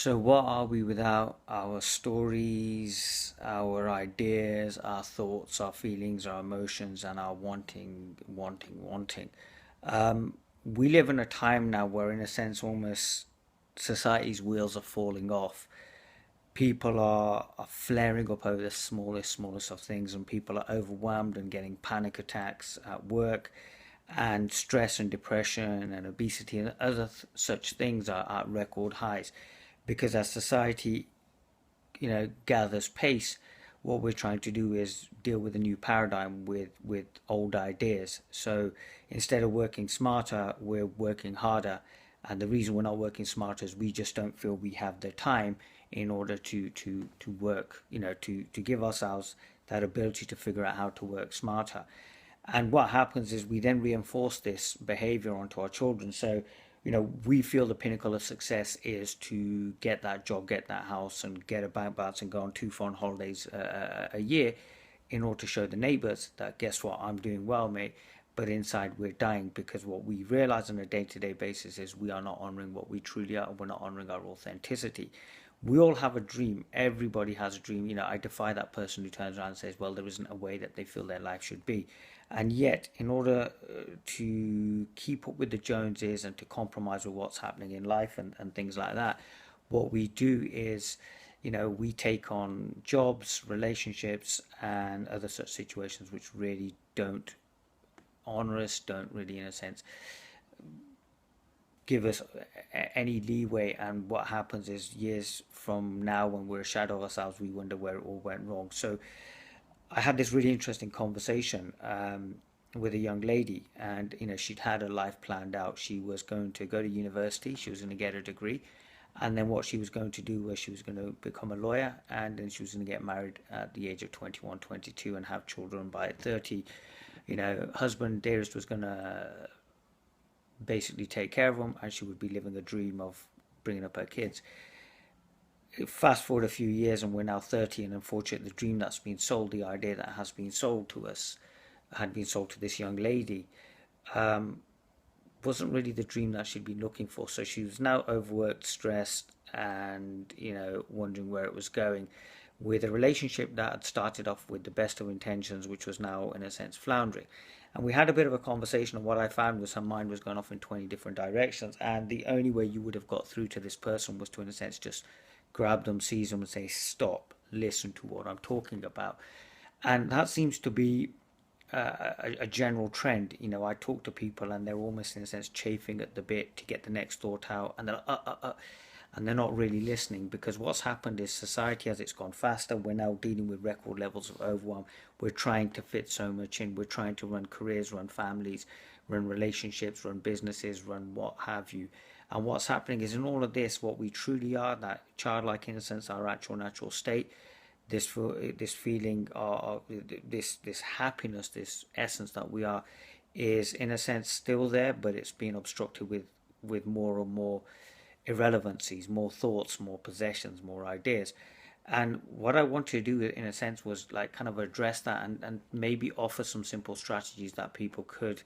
So, what are we without our stories, our ideas, our thoughts, our feelings, our emotions, and our wanting? We live in a time now where, in a sense, almost society's wheels are falling off. People are flaring up over the smallest of things, and people are overwhelmed and getting panic attacks at work, and stress and depression and obesity and other such things are at record highs because as society gathers pace, what we're trying to do is deal with a new paradigm with old ideas. So instead of working smarter, we're working harder. And the reason we're not working smarter is we just don't feel we have the time in order to work, to give ourselves that ability to figure out how to work smarter. And what happens is we then reinforce this behavior onto our children. So, we feel the pinnacle of success is to get that job, get that house, and get a bank balance and go on 2 foreign holidays a year in order to show the neighbors that, guess what, I'm doing well, mate. But inside we're dying because what we realize on a day-to-day basis is we are not honoring what we truly are. We're not honoring our authenticity. We all have a dream. Everybody has a dream. I defy that person who turns around and says, well, there isn't a way that they feel their life should be. And yet, in order to keep up with the Joneses and to compromise with what's happening in life and things like that, what we do is, we take on jobs, relationships, and other such situations which really don't honor us, don't really, in a sense, give us any leeway. And what happens is years from now, when we're a shadow of ourselves, we wonder where it all went wrong. So I had this really interesting conversation with a young lady, and she'd had her life planned out. She was going to go to university. She was going to get her degree, and then what she was going to do was she was going to become a lawyer, and then she was going to get married at the age of 21, 22, and have children by 30. Husband dearest was going to basically take care of them, and she would be living a dream of bringing up her kids. Fast forward a few years, and we're now 30, and unfortunately, the dream that's been sold, the idea that has been sold to us, had been sold to this young lady, wasn't really the dream that she'd been looking for. So she was now overworked, stressed, and wondering where it was going, with a relationship that had started off with the best of intentions, which was now, in a sense, floundering. And we had a bit of a conversation, and what I found was her mind was going off in 20 different directions. And the only way you would have got through to this person was to, in a sense, just grab them, seize them, and say, stop, listen to what I'm talking about. And that seems to be a general trend. I talk to people and they're almost, in a sense, chafing at the bit to get the next thought out. And they're and they're not really listening, because what's happened is society, as it's gone faster, we're now dealing with record levels of overwhelm. We're trying to fit so much in. We're trying to run careers, run families, run relationships, run businesses, run what have you. And what's happening is, in all of this, what we truly are, that childlike innocence, our actual natural state, this feeling, this happiness, this essence that we are, is, in a sense, still there, but it's being obstructed with more and more irrelevancies, more thoughts, more possessions, more ideas. And what I wanted to do, in a sense, was like kind of address that, and maybe offer some simple strategies that people could,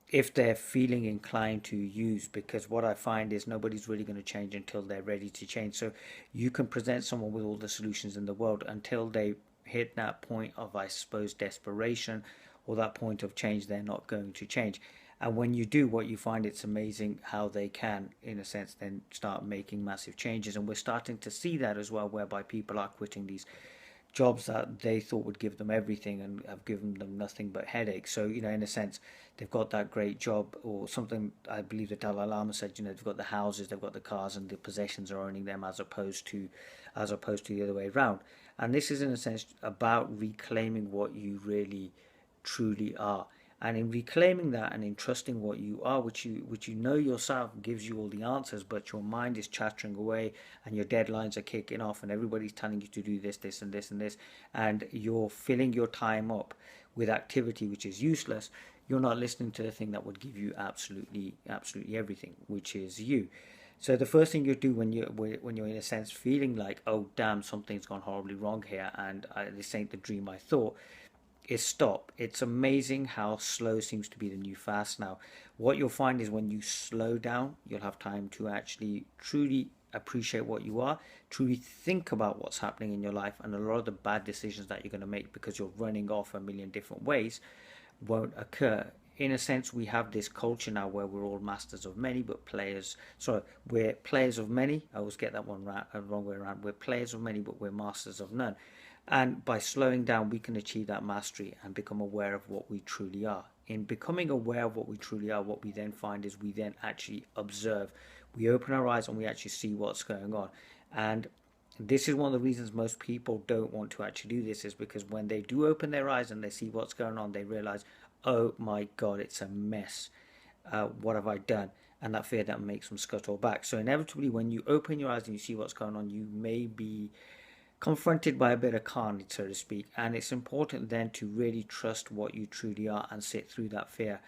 if they're feeling inclined to, use. Because what I find is nobody's really going to change until they're ready to change. So you can present someone with all the solutions in the world until they hit that point of, I suppose, desperation, or that point of change, they're not going to change. And when you do, what you find, it's amazing how they can, in a sense, then start making massive changes. And we're starting to see that as well, whereby people are quitting these jobs that they thought would give them everything and have given them nothing but headaches. So, in a sense, they've got that great job, or something. I believe the Dalai Lama said, they've got the houses, they've got the cars, and the possessions are owning them, as opposed to the other way around. And this is, in a sense, about reclaiming what you really truly are. And in reclaiming that and in trusting what you are, which you know yourself gives you all the answers, but your mind is chattering away and your deadlines are kicking off and everybody's telling you to do this, this, and this, and this, and you're filling your time up with activity which is useless. You're not listening to the thing that would give you absolutely everything, which is you. So the first thing you do when you're in a sense feeling like, oh damn, something's gone horribly wrong here, and this ain't the dream I thought, is stop. It's amazing how slow seems to be the new fast now. What you'll find is, when you slow down, you'll have time to actually truly appreciate what you are, truly think about what's happening in your life, and a lot of the bad decisions that you're going to make because you're running off a million different ways won't occur. In a sense, we have this culture now where we're all masters of many, but players. Sorry, we're players of many. I always get that one right, wrong way around. We're players of many, but we're masters of none. And by slowing down, we can achieve that mastery and become aware of what we truly are. In becoming aware of what we truly are, what we then find is we then actually observe. We open our eyes and we actually see what's going on. And this is one of the reasons most people don't want to actually do this, is because when they do open their eyes and they see what's going on, they realize, oh my God, it's a mess. What have I done? And that fear that makes them scuttle back. So inevitably, when you open your eyes and you see what's going on, you may be confronted by a bit of carnage, so to speak. And it's important then to really trust what you truly are and sit through that fear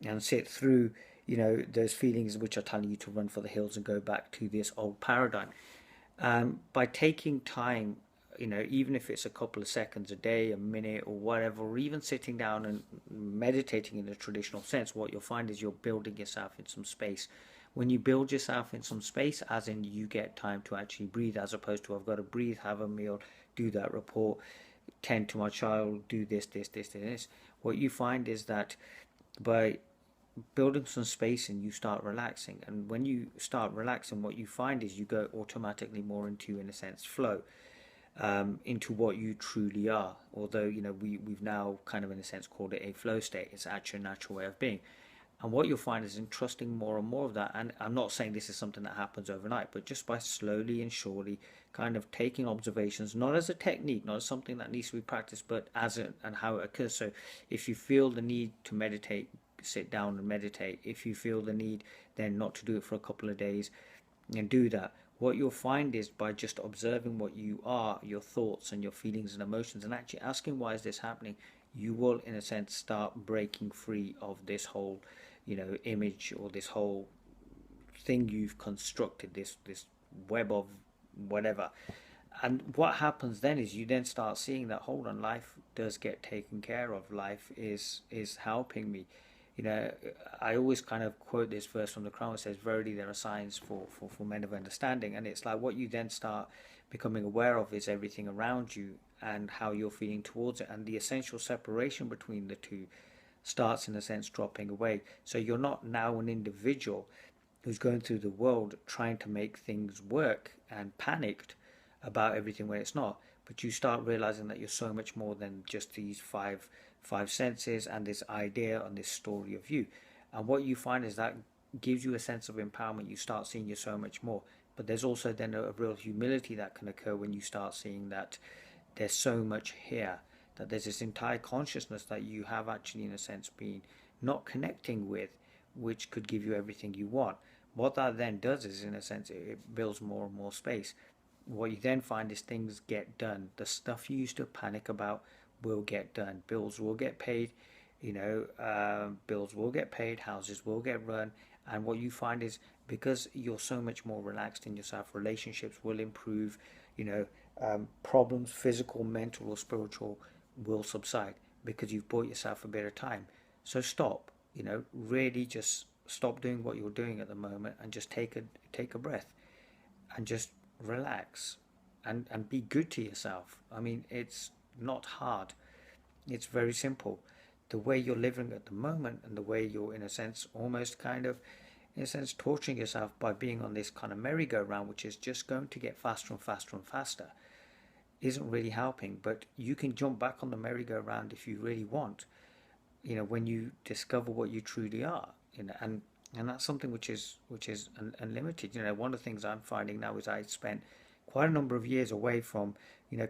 and sit through, those feelings which are telling you to run for the hills and go back to this old paradigm. By taking time, even if it's a couple of seconds a day, a minute or whatever, or even sitting down and meditating in the traditional sense, what you'll find is you're building yourself in some space. When you build yourself in some space, as in you get time to actually breathe, as opposed to I've got to breathe, have a meal, do that report, tend to my child, do this. What you find is that by building some space and you start relaxing, and when you start relaxing, what you find is you go automatically more into, in a sense, flow, into what you truly are. Although we've now kind of, in a sense, called it a flow state. It's actually a natural way of being. And what you'll find is in trusting more and more of that, and I'm not saying this is something that happens overnight, but just by slowly and surely kind of taking observations, not as a technique, not as something that needs to be practiced, but as it and how it occurs. So if you feel the need to meditate, sit down and meditate. If you feel the need then not to do it for a couple of days, and do that. What you'll find is by just observing what you are, your thoughts and your feelings and emotions, and actually asking why is this happening, you will, in a sense, start breaking free of this whole image, or this whole thing you've constructed, this web of whatever. And what happens then is you then start seeing that, hold on, life does get taken care of. Life is helping me. I always kind of quote this verse from the Quran. It says, verily there are signs for men of understanding. And it's like what you then start becoming aware of is everything around you and how you're feeling towards it. And the essential separation between the two starts, in a sense, dropping away. So you're not now an individual who's going through the world trying to make things work and panicked about everything when it's not. But you start realizing that you're so much more than just these five senses and this idea and this story of you. And what you find is that gives you a sense of empowerment. You start seeing you're so much more. But there's also then a real humility that can occur when you start seeing that there's so much here, that there's this entire consciousness that you have actually, in a sense, been not connecting with, which could give you everything you want. What that then does is, in a sense, it builds more and more space. What you then find is things get done. The stuff you used to panic about will get done. Bills will get paid, bills will get paid, houses will get run. And what you find is, because you're so much more relaxed in yourself, relationships will improve, problems, physical, mental or spiritual, will subside because you've bought yourself a bit of time. So stop, really just stop doing what you're doing at the moment and just take a breath and just relax and be good to yourself. I mean, it's not hard. It's very simple. The way you're living at the moment and the way you're, in a sense, almost kind of, in a sense, torturing yourself by being on this kind of merry-go-round, which is just going to get faster and faster and faster, isn't really helping. But you can jump back on the merry-go-round if you really want, when you discover what you truly are, and that's something which is unlimited. One of the things I'm finding now is I spent quite a number of years away from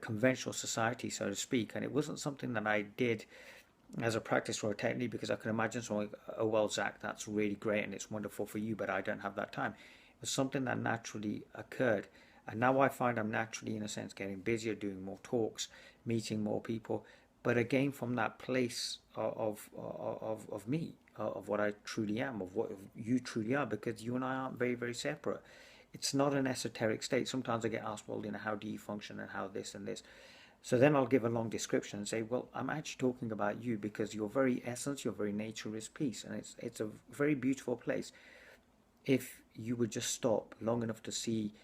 conventional society, so to speak, and it wasn't something that I did as a practice or a technique, because I can imagine someone, oh well, Zach, that's really great and it's wonderful for you, but I don't have that time. It was something that naturally occurred, and now I find I'm naturally, in a sense, getting busier, doing more talks, meeting more people, but again from that place of me, of what I truly am, of what you truly are, because you and I aren't very, very separate. It's not an esoteric state. Sometimes I get asked, well, how do you function and how this and this? So then I'll give a long description and say, well, I'm actually talking about you, because your very essence, your very nature is peace, and it's a very beautiful place. If you would just stop long enough to see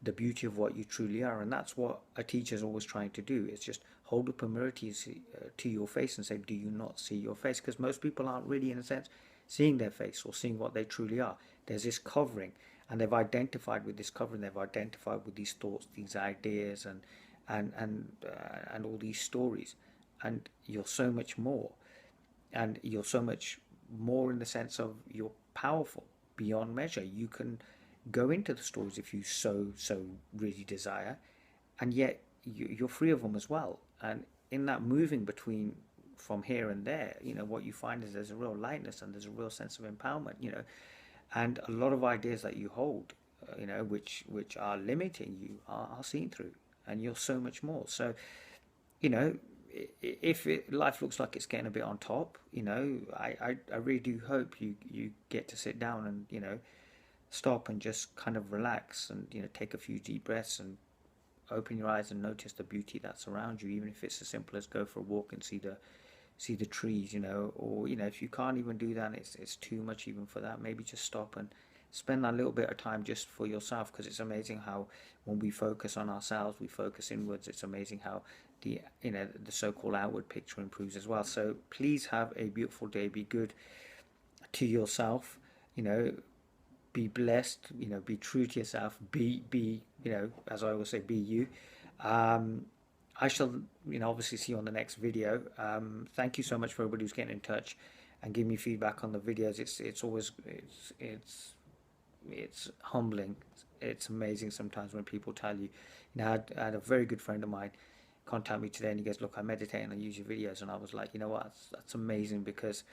the beauty of what you truly are. And that's what a teacher is always trying to do, is just hold up a mirror to your face and say, do you not see your face? Because most people aren't really, in a sense, seeing their face or seeing what they truly are. There's this covering, and they've identified with this covering. They've identified with these thoughts, these ideas, and all these stories. And you're so much more, and you're so much more in the sense of you're powerful beyond measure. You can go into the stories if you so really desire, and yet you're free of them as well. And in that moving between from here and there, what you find is there's a real lightness and there's a real sense of empowerment, and a lot of ideas that you hold, which are limiting you, are seen through, and you're so much more. So, you know, if life looks like it's getting a bit on top, I really do hope you get to sit down and, stop and just kind of relax and, take a few deep breaths and open your eyes and notice the beauty that's around you, even if it's as simple as go for a walk and see the trees, or if you can't even do that, it's too much even for that. Maybe just stop and spend that little bit of time just for yourself, because it's amazing how when we focus on ourselves, we focus inwards. It's amazing how the so-called outward picture improves as well. So please have a beautiful day. Be good to yourself. Be blessed. Be true to yourself. Be as I always say, be you. I shall, obviously see you on the next video. Thank you so much for everybody who's getting in touch and giving me feedback on the videos. It's always it's humbling. It's amazing sometimes when people tell you. I had a very good friend of mine contact me today, and he goes, "Look, I meditate and I use your videos," and I was like, you know what? That's amazing, because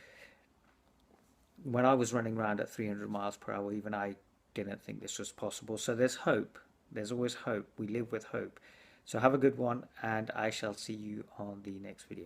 when I was running around at 300 miles per hour, even I didn't think this was possible. So there's hope. There's always hope. We live with hope. So have a good one, and I shall see you on the next video.